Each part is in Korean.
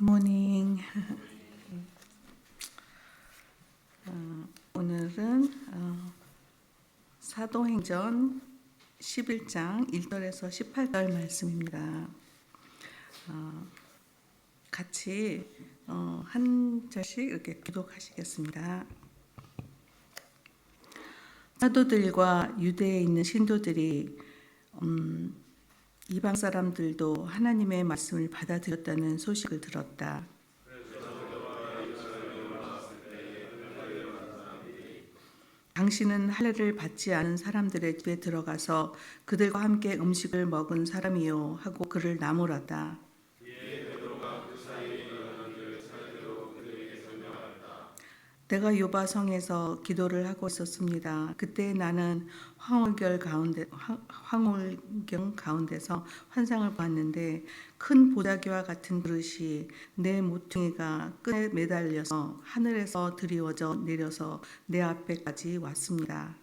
굿모닝. 오늘은 사도행전 11장 1절에서 18절 말씀입니다. 같이 한 절씩 이렇게 기독하시겠습니다. 사도들과 유대에 있는 신도들이 이방 사람들도 하나님의 말씀을 받아들였다는 소식을 들었다. 당신은 할례를 받지 않은 사람들의 집에 들어가서 그들과 함께 음식을 먹은 사람이요 하고 그를 나무랐다. 내가 요바성에서 기도를 하고 있었습니다. 그때 나는 황홀경 가운데서 환상을 봤는데 큰 보자기와 같은 그릇이 내 모퉁이가 끈에 매달려서 하늘에서 드리워져 내려서 내 앞에까지 왔습니다.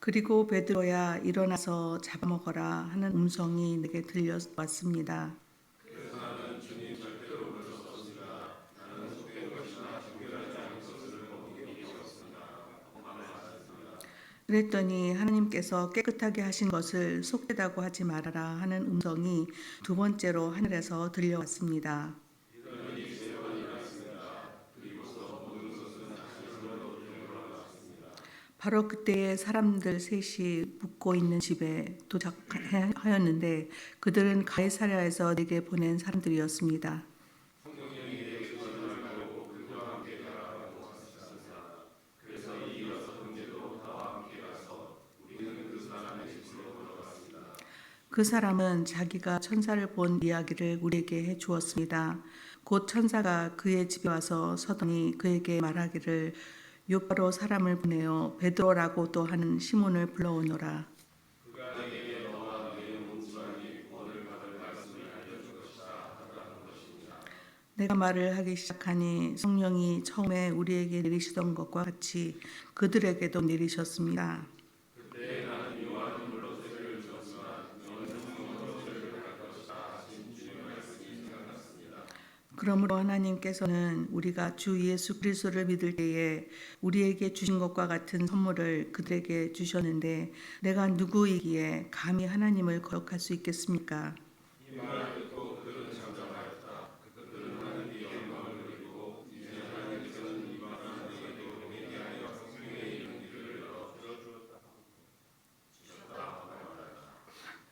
그리고 베드로야 일어나서 잡아먹어라 하는 음성이 내게 들려왔습니다. 그랬더니 하나님께서 깨끗하게 하신 것을 속되다고 하지 말아라 하는 음성이 두 번째로 하늘에서 들려왔습니다. 바로 그때에 사람들 셋이 묵고 있는 집에 도착하였는데 그들은 가이사랴에서 내게 보낸 사람들이었습니다. 그 사람은 자기가 천사를 본 이야기를 우리에게 해 주었습니다. 곧 천사가 그의 집에 와서 서더니 그에게 말하기를 요바로 사람을 보내어 베드로라고도 하는 시몬을 불러오너라. 내가 말을 하기 시작하니 성령이 처음에 우리에게 내리시던 것과 같이 그들에게도 내리셨습니다. 그러므로 하나님께서는 우리가 주 예수 그리스도를 믿을 때에 우리에게 주신 것과 같은 선물을 그들에게 주셨는데 내가 누구이기에 감히 하나님을 거역할 수 있겠습니까?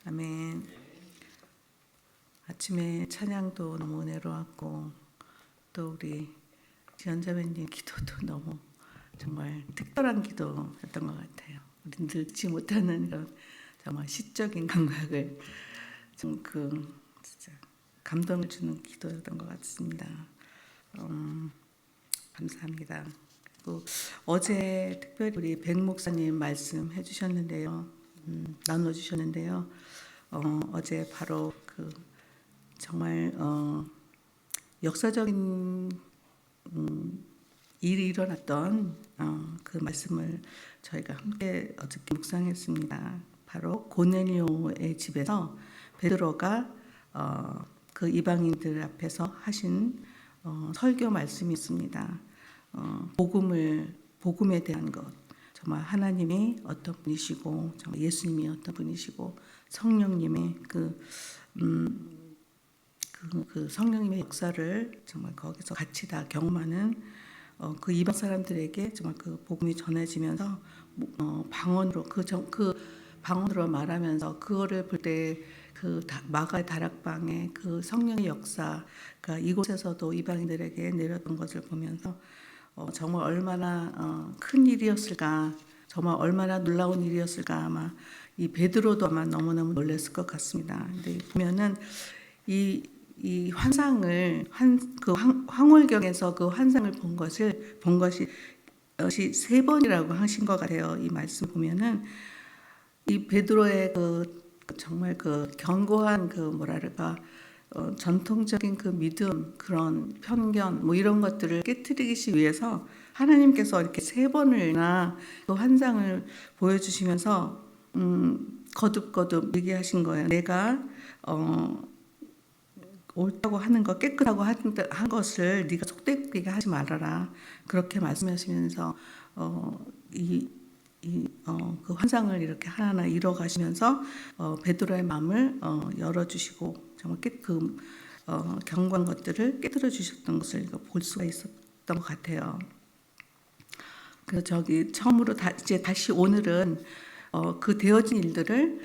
아멘. 아침에 찬양도 너무 은혜로웠고 또 우리 지연자매님 기도도 너무 정말 특별한 기도였던 것 같아요. 우리 늘지 못하는 이런 정말 시적인 감각을 좀 진짜 감동을 주는 기도였던 것 같습니다. 감사합니다. 그리고 어제 특별히 우리 백 목사님 말씀해 주셨는데요, 나눠 주셨는데요. 어제 바로 정말 역사적인 일이 일어났던 그 말씀을 저희가 함께 어저께 묵상했습니다. 바로 고넬료의 집에서 베드로가 그 이방인들 앞에서 하신 설교 말씀이 있습니다. 복음에 대한 것, 정말 하나님이 어떤 분이시고 정말 예수님이 어떤 분이시고 성령님의 그 성령님의 역사를 정말 거기서 같이 다 경험하는 그 이방 사람들에게 정말 그 복음이 전해지면서 방언으로 방언으로 말하면서 그거를 볼 때 마가의 다락방에 그 성령의 역사가 이곳에서도 이방인들에게 내렸던 것을 보면서 정말 얼마나 큰 일이었을까, 정말 얼마나 놀라운 일이었을까. 아마 이 베드로도 아마 너무너무 놀랐을 것 같습니다. 근데 보면은 이 환상을 황홀경에서 그 환상을 본 것이 세 번이라고 하신 것 같아요. 이 말씀 보면은 이 베드로의 정말 견고한 뭐랄까 전통적인 믿음, 그런 편견 이런 것들을 깨트리기 위해서 하나님께서 이렇게 세 번이나 그 환상을 보여주시면서 거듭거듭 얘기하신 거예요. 내가 옳다고 하는 것, 깨끗하고 한 것을 네가 속되게 하지 말아라. 그렇게 말씀하시면서 그 환상을 이렇게 하나하나 이뤄가시면서 베드로의 마음을 열어주시고 정말 경고한 것들을 깨뜨려 주셨던 것을 볼 수가 있었던 것 같아요. 그래서 처음으로 이제 다시 오늘은 그 되어진 일들을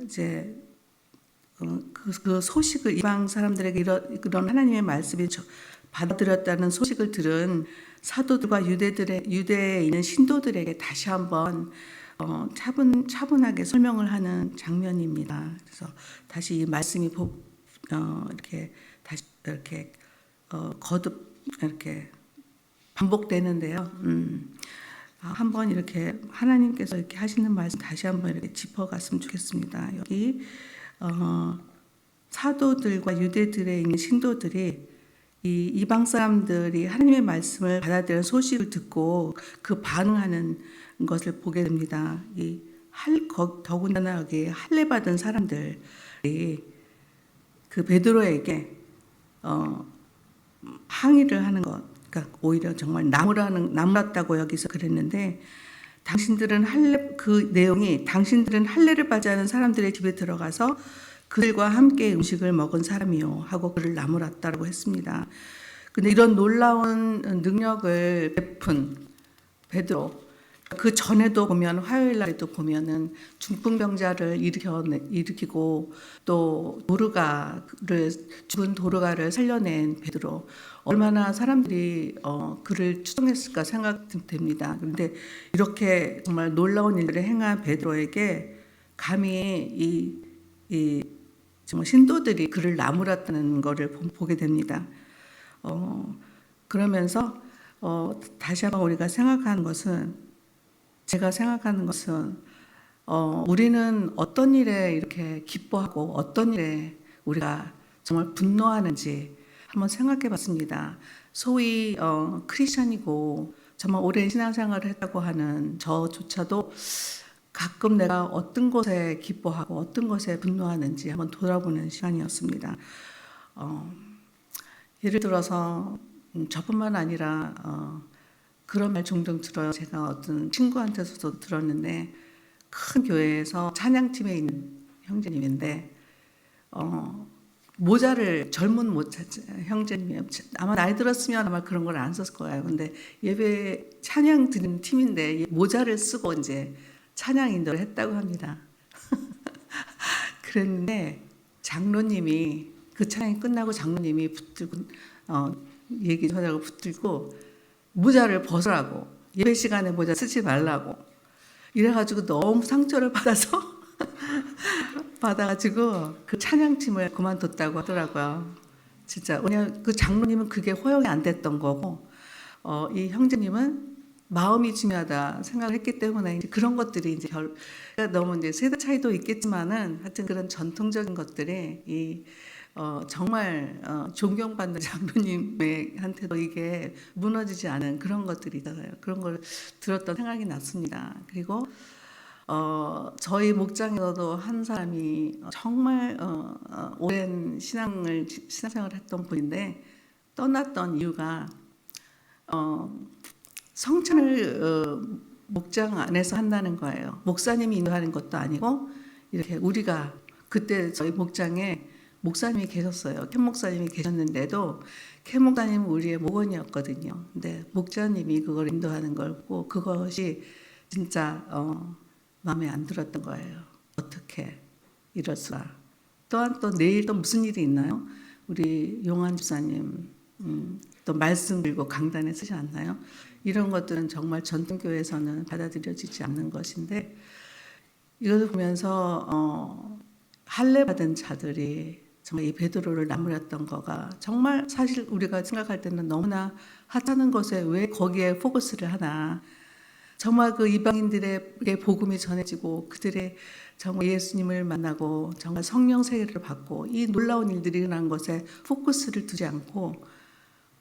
이제 그 소식을 이방 사람들에게 이런 하나님의 말씀이 받아들였다는 소식을 들은 사도들과 유대에 있는 신도들에게 다시 한번 차분하게 설명을 하는 장면입니다. 그래서 다시 이 말씀이 이렇게 다시 이렇게 거듭 이렇게 반복되는데요. 한번 이렇게 하나님께서 이렇게 하시는 말씀 다시 한번 이렇게 짚어갔으면 좋겠습니다. 여기 사도들과 유대들에 있는 신도들이 이 이방 사람들이 하나님의 말씀을 받아들이는 소식을 듣고 그 반응하는 것을 보게 됩니다. 더군다나 여기 할례 받은 사람들이 그 베드로에게 항의를 하는 것, 그러니까 오히려 정말 나무랐다고 여기서 그랬는데, 그 내용이 당신들은 할례를 받지 않은 사람들의 집에 들어가서 그들과 함께 음식을 먹은 사람이요 하고 그를 나무랐다고 했습니다. 근데 이런 놀라운 능력을 베푼 베드로, 그 전에도 보면 화요일 날에도 보면은 중풍병자를 일으키고 또 죽은 도르가를 살려낸 베드로, 얼마나 사람들이 그를 추종했을까 생각됩니다. 그런데 이렇게 정말 놀라운 일들을 행한 베드로에게 감히 정말 신도들이 그를 나무랐다는 것을 보게 됩니다. 그러면서 다시 한번 우리가 제가 생각하는 것은 우리는 어떤 일에 이렇게 기뻐하고 어떤 일에 우리가 정말 분노하는지 한번 생각해 봤습니다. 소위 크리스천이고 정말 오랜 신앙생활을 했다고 하는 저조차도 가끔 내가 어떤 것에 기뻐하고 어떤 것에 분노하는지 한번 돌아보는 시간이었습니다. 예를 들어서 저뿐만 아니라 그런 말 종종 들어요. 제가 어떤 친구한테서도 들었는데, 큰 교회에서 찬양팀에 있는 형제님인데 젊은 형제님이 아마 나이 들었으면 아마 그런 걸 안 썼을 거예요. 근데 예배 찬양 드리는 팀인데 모자를 쓰고 이제 찬양 인도를 했다고 합니다. 그랬는데 장로님이 그 찬양이 끝나고 장로님이 붙들고 얘기하자고 붙들고 모자를 벗으라고, 예배 시간에 모자 쓰지 말라고 이래가지고 너무 상처를 받아가지고 그 찬양팀을 그만뒀다고 하더라고요. 진짜 왜냐하면 그 장로님은 그게 허용이 안 됐던 거고 이 형제님은 마음이 중요하다 생각을 했기 때문에 이제 그런 것들이 이제 그러니까 너무 이제 세대 차이도 있겠지만은 하여튼 그런 전통적인 것들이 정말 존경받는 장로님한테도 이게 무너지지 않은 그런 것들이 있잖아요. 그런 걸 들었던 생각이 났습니다. 그리고 저희 목장에서도 한 사람이 정말 오랜 신앙생활을 했던 분인데 떠났던 이유가 성찬을 목장 안에서 한다는 거예요. 목사님이 인도하는 것도 아니고 이렇게 우리가 그때 저희 목장에 목사님이 계셨어요. 캠 목사님이 계셨는데도 캠 목사님은 우리의 목원이었거든요. 근데 목자님이 그걸 인도하는 걸고 그것이 진짜 마음에 안 들었던 거예요. 어떻게 이럴 수가. 또한 또 내일 또 무슨 일이 있나요? 우리 용한 집사님 또 말씀 들고 강단에 쓰지 않나요? 이런 것들은 정말 전통교회에서는 받아들여지지 않는 것인데, 이것을 보면서 할례 받은 자들이 정말 이 베드로를 나무랐던 거가 정말 사실 우리가 생각할 때는 너무나 하찮은 것에 왜 거기에 포커스를 하나. 정말 그 이방인들에게 복음이 전해지고 그들의 정말 예수님을 만나고 정말 성령 세례를 받고 이 놀라운 일들이 일어난 것에 포커스를 두지 않고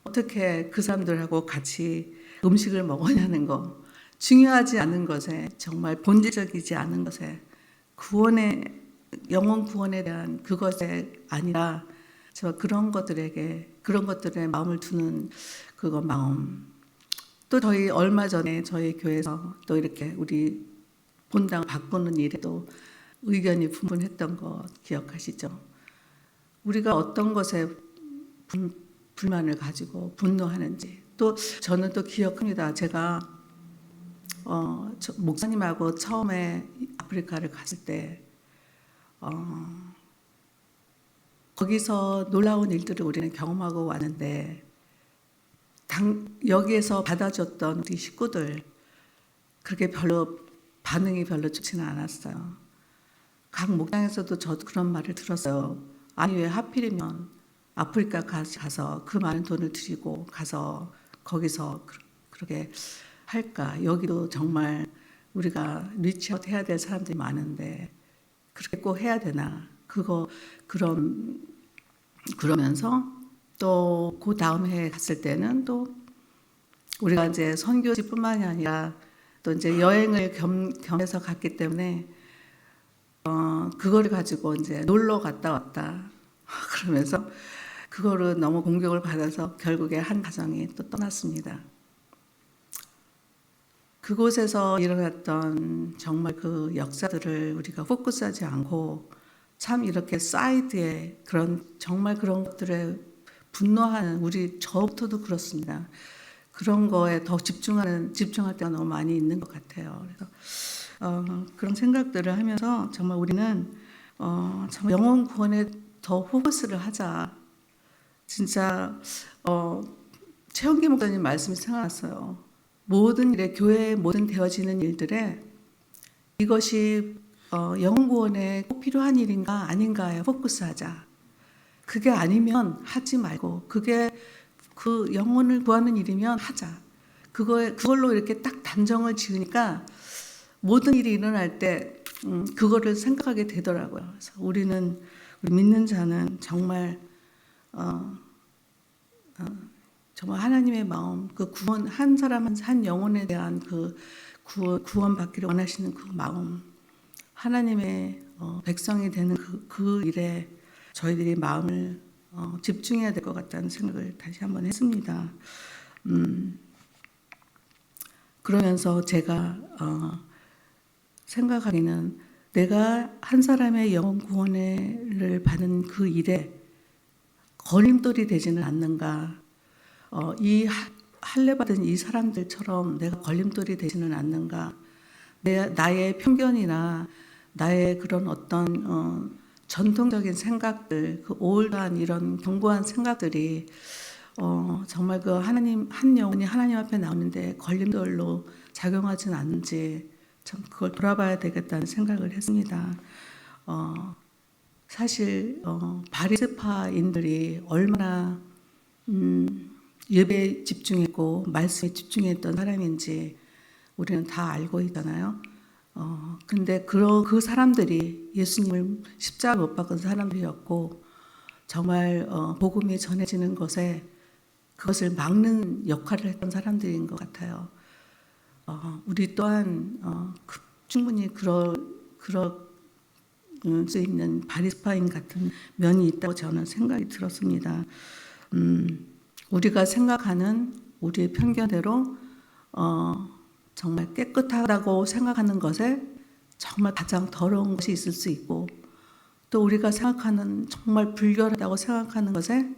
어떻게 그 사람들하고 같이 음식을 먹었냐는 거, 중요하지 않은 것에, 정말 본질적이지 않은 것에, 구원의 영혼 구원에 대한 그것에 아니라 저 그런 것들에게, 그런 것들에 마음을 두는 그거 마음. 또 저희 얼마 전에 저희 교회에서 또 이렇게 우리 본당 바꾸는 일에도 의견이 분분했던 거 기억하시죠? 우리가 어떤 것에 불만을 가지고 분노하는지. 또 저는 또 기억합니다. 제가 목사님하고 처음에 아프리카를 갔을 때 거기서 놀라운 일들을 우리는 경험하고 왔는데 여기에서 받아줬던 우리 식구들 그렇게 별로 반응이 별로 좋지는 않았어요. 각 목장에서도 저도 그런 말을 들었어요. 아니 왜 하필이면 아프리카 가서 그 많은 돈을 들이고 가서 거기서 그렇게 할까? 여기도 정말 우리가 리치아웃 해야 될 사람들이 많은데 그렇게 꼭 해야 되나? 그러면서 또 그 다음 해에 갔을 때는 또 우리가 이제 선교지뿐만이 아니라 또 이제 여행을 겸해서 갔기 때문에 그거를 가지고 이제 놀러 갔다 왔다 그러면서 그거를 너무 공격을 받아서 결국에 한 가정이 또 떠났습니다. 그곳에서 일어났던 정말 그 역사들을 우리가 포커스하지 않고 참 이렇게 사이드에 그런 정말 그런 것들에 분노하는 저부터도 그렇습니다. 그런 거에 더 집중할 때가 너무 많이 있는 것 같아요. 그래서 그런 생각들을 하면서 정말 우리는 정말 영혼 구원에 더 포커스를 하자. 진짜 최원기 목사님 말씀이 생각났어요. 모든 일에 교회에 모든 되어지는 일들에 이것이 영혼 구원에 꼭 필요한 일인가 아닌가에 포커스하자. 그게 아니면 하지 말고 그게 그 영혼을 구하는 일이면 하자. 그걸로 이렇게 딱 단정을 지으니까 모든 일이 일어날 때 그거를 생각하게 되더라고요. 그래서 우리 믿는 자는 정말 정말 하나님의 마음, 그 구원 한 사람 한 영혼에 대한 그 구원받기를 원하시는 그 마음, 하나님의 백성이 되는 그 일에 저희들이 마음을 집중해야 될 것 같다는 생각을 다시 한번 했습니다. 그러면서 제가 생각하기는 내가 한 사람의 영혼 구원을 받는 그 일에 걸림돌이 되지는 않는가. 이 할례 받은 이 사람들처럼 내가 걸림돌이 되지는 않는가. 나의 편견이나 나의 그런 어떤 전통적인 생각들, 그 올드한 이런 견고한 생각들이 정말 그 하나님 한 영혼이 하나님 앞에 나오는데 걸림돌로 작용하지는 않는지 참 그걸 돌아봐야 되겠다는 생각을 했습니다. 사실 바리새파인들이 얼마나 예배에 집중했고 말씀에 집중했던 사람인지 우리는 다 알고 있잖아요. 근데 그 사람들이 예수님을 십자가 못 박은 사람들이었고 정말 복음이 전해지는 것에 그것을 막는 역할을 했던 사람들인 것 같아요. 우리 또한 충분히 그럴 수 있는 바리새파인 같은 면이 있다고 저는 생각이 들었습니다. 우리가 생각하는 우리의 편견대로 정말 깨끗하다고 생각하는 것에 정말 가장 더러운 것이 있을 수 있고 또 우리가 생각하는 정말 불결하다고 생각하는 것에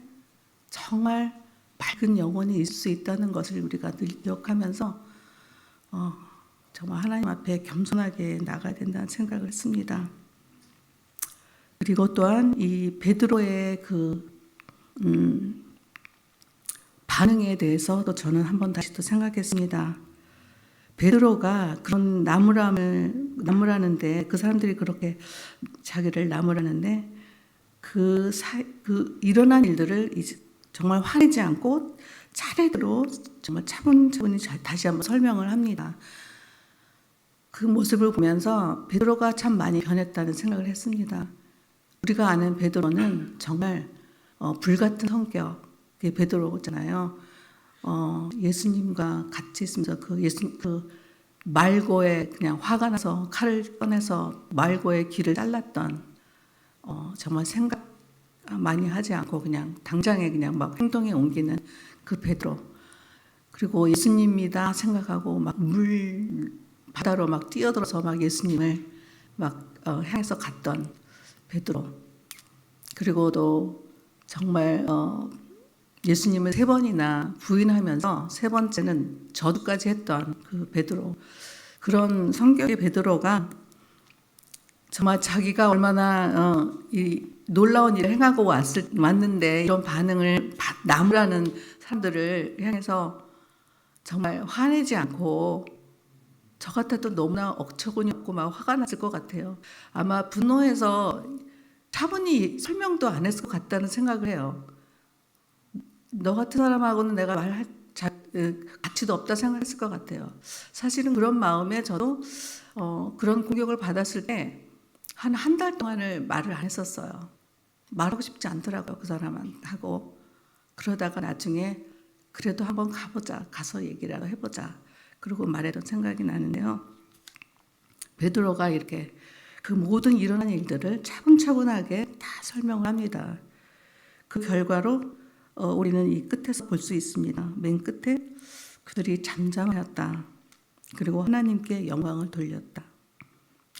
정말 맑은 영혼이 있을 수 있다는 것을 우리가 늘 기억하면서 정말 하나님 앞에 겸손하게 나가야 된다는 생각을 했습니다. 그리고 또한 이 베드로의 그 반응에 대해서도 저는 한번 다시 또 생각했습니다. 베드로가 그런 나무라는데 그 사람들이 그렇게 자기를 나무라는데 그 일어난 일들을 정말 화내지 않고 차례대로 정말 차분차분히 다시 한번 설명을 합니다. 그 모습을 보면서 베드로가 참 많이 변했다는 생각을 했습니다. 우리가 아는 베드로는 정말 불같은 성격의 베드로잖아요. 예수님과 같이 있으면서 그 말고에 그냥 화가 나서 칼을 꺼내서 말고의 귀를 잘랐던 정말 생각 많이 하지 않고 그냥 당장에 그냥 막 행동에 옮기는 그 베드로. 그리고 예수님이다 생각하고 막 바다로 막 뛰어들어서 막 예수님을 막 향해서 갔던 베드로. 그리고도 정말 예수님을 3번이나 부인하면서 3번째는 저주까지 했던 그 베드로. 그런 성격의 베드로가 정말 자기가 얼마나 이 놀라운 일을 행하고 왔는데 이런 반응을 나무라는 사람들을 향해서 정말 화내지 않고, 저 같아도 너무나 억처구니 없고 막 화가 났을 것 같아요. 아마 분노해서 차분히 설명도 안 했을 것 같다는 생각을 해요. 너 같은 사람하고는 내가 말할 가치도 없다 생각했을 것 같아요. 사실은 그런 마음에 저도 그런 공격을 받았을 때 한 달 동안을 말을 안 했었어요. 말하고 싶지 않더라고요, 그 사람하고. 그러다가 나중에 그래도 한번 가보자, 가서 얘기라도 해보자, 그러고 말했던 생각이 나는데요. 베드로가 이렇게 그 모든 일어난 일들을 차분차분하게 다 설명을 합니다. 그 결과로 우리는 이 끝에서 볼 수 있습니다. 맨 끝에 그들이 잠잠하였다. 그리고 하나님께 영광을 돌렸다.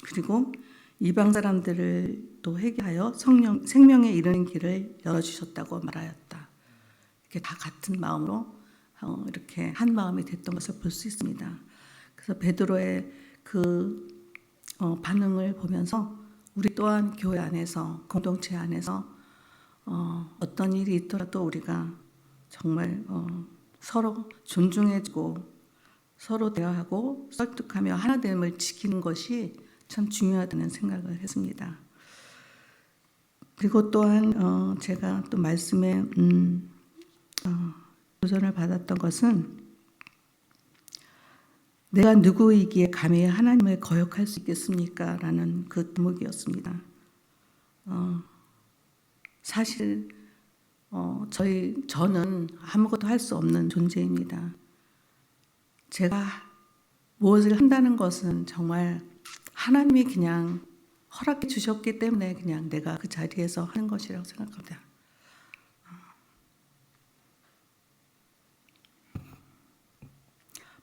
그리고 이방 사람들을 또 회개하여 생명에 이르는 길을 열어주셨다고 말하였다. 이렇게 다 같은 마음으로 이렇게 한 마음이 됐던 것을 볼 수 있습니다. 그래서 베드로의 그 반응을 보면서 우리 또한 교회 안에서, 공동체 안에서 어떤 일이 있더라도 우리가 정말 서로 존중해주고 서로 대화하고 설득하며 하나됨을 지키는 것이 참 중요하다는 생각을 했습니다. 그리고 또한 제가 또 말씀에 도전을 받았던 것은, 내가 누구이기에 감히 하나님을 거역할 수 있겠습니까? 라는 그 제목이었습니다. 사실 저는 아무것도 할 수 없는 존재입니다. 제가 무엇을 한다는 것은 정말 하나님이 그냥 허락해 주셨기 때문에 그냥 내가 그 자리에서 하는 것이라고 생각합니다.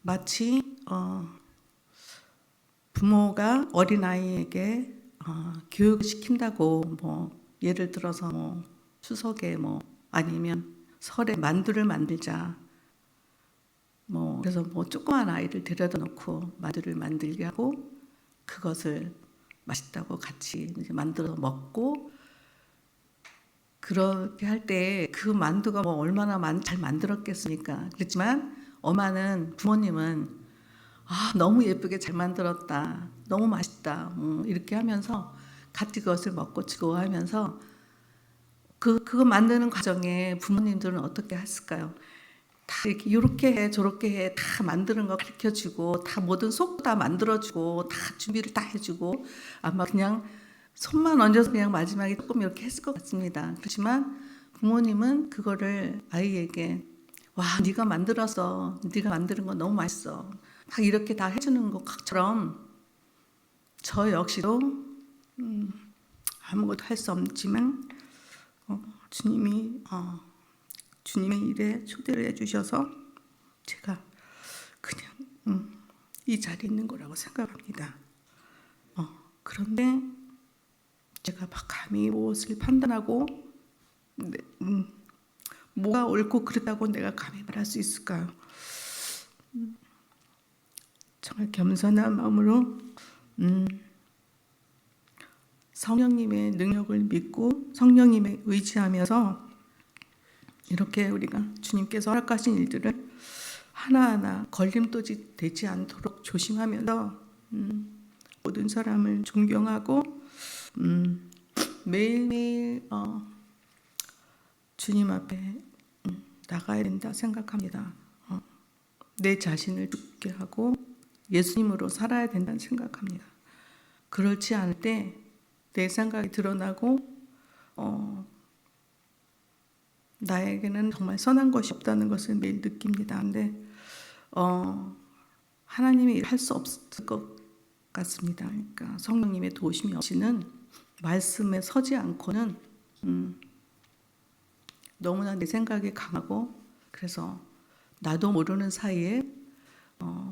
마치 부모가 어린아이에게 교육을 시킨다고, 뭐 예를 들어서 뭐 추석에 뭐 아니면 설에 만두를 만들자, 뭐 그래서 뭐 조그만 아이를 데려다 놓고 만두를 만들게 하고 그것을 맛있다고 같이 이제 만들어 먹고, 그렇게 할 때 그 만두가 뭐 얼마나 잘 만들었겠습니까? 그렇지만 엄마는, 부모님은 너무 예쁘게 잘 만들었다, 너무 맛있다, 이렇게 하면서 같이 그것을 먹고 즐거워하면서 그거 만드는 과정에 부모님들은 어떻게 했을까요? 다 이렇게 해 저렇게 해 다 만드는 거 가르쳐주고, 다 모든 속 다 만들어주고, 다 준비를 다 해주고, 아마 그냥 손만 얹어서 그냥 마지막에 조금 이렇게 했을 것 같습니다. 그렇지만 부모님은 그거를 아이에게, 와 네가 만들어서, 네가 만드는 거 너무 맛있어, 막 이렇게 다 해주는 것처럼 저 역시도 아무것도 할 수 없지만 주님이 주님의 일에 초대를 해주셔서 제가 그냥 이 자리에 있는 거라고 생각합니다. 그런데 제가 막 감히 무엇을 판단하고 뭐가 옳고 그르다고 내가 감히 말할 수 있을까요? 정말 겸손한 마음으로 성령님의 능력을 믿고 성령님에 의지하면서 이렇게 우리가 주님께서 허락하신 일들을 하나하나 걸림돌이 되지 않도록 조심하면서 모든 사람을 존경하고 매일매일 주님 앞에 나가야 된다 생각합니다. 내 자신을 죽게 하고 예수님으로 살아야 된다는 생각합니다. 그렇지 않을 때 내 생각이 드러나고 나에게는 정말 선한 것이 없다는 것을 매일 느낍니다. 근데 하나님이 할 수 없을 것 같습니다. 그러니까 성령님의 도우심이 없이는 말씀에 서지 않고는 너무나 내 생각이 강하고, 그래서 나도 모르는 사이에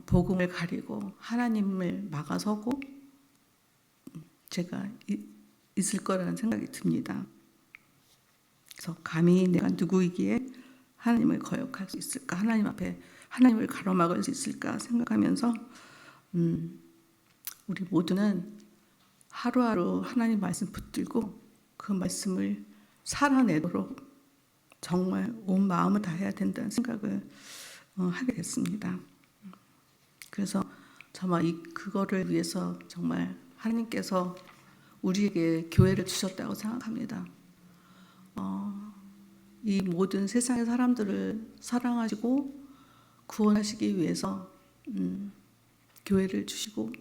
복음을 가리고 하나님을 막아서고 제가 있을 거라는 생각이 듭니다. 그래서 감히 내가 누구이기에 하나님을 거역할 수 있을까, 하나님 앞에 하나님을 가로막을 수 있을까 생각하면서 우리 모두는 하루하루 하나님 말씀 붙들고 그 말씀을 살아내도록 정말 온 마음을 다해야 된다는 생각을 하게 됐습니다. 그래서 정말 그거를 위해서 정말 하나님께서 우리에게 교회를 주셨다고 생각합니다. 이 모든 세상의 사람들을 사랑하시고 구원하시기 위해서 교회를 주시고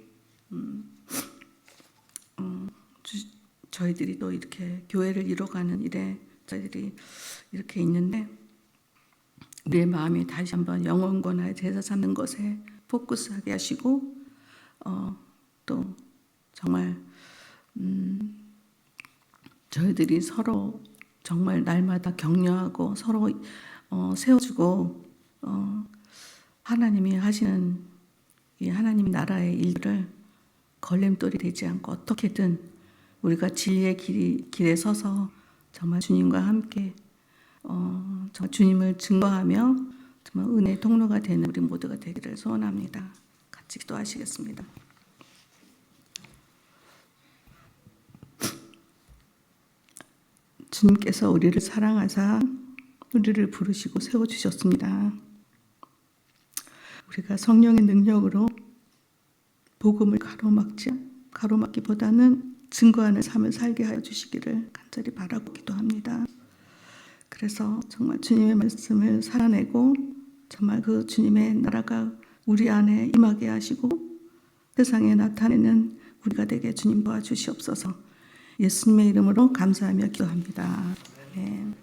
저희들이 또 이렇게 교회를 이뤄가는 일에 저희들이 이렇게 있는데, 우리의 마음이 다시 한번 영혼권하여 제사 삼는 것에 포커스하게 하시고 또 정말 저희들이 서로 정말 날마다 격려하고 서로 세워주고 하나님이 하시는 이 하나님 나라의 일들을 걸림돌이 되지 않고 어떻게든 우리가 진리의 길에 서서 정말 주님과 함께 정말 주님을 증거하며 정말 은혜의 통로가 되는 우리 모두가 되기를 소원합니다. 같이 기도하시겠습니다. 주님께서 우리를 사랑하사 우리를 부르시고 세워주셨습니다. 우리가 성령의 능력으로 복음을 가로막기보다는 증거하는 삶을 살게 하여 주시기를 간절히 바라고 기도합니다. 그래서 정말 주님의 말씀을 살아내고 정말 그 주님의 나라가 우리 안에 임하게 하시고 세상에 나타내는 우리가 되게 주님 도와주시옵소서. 예수님의 이름으로 감사하며 기도합니다. 아멘.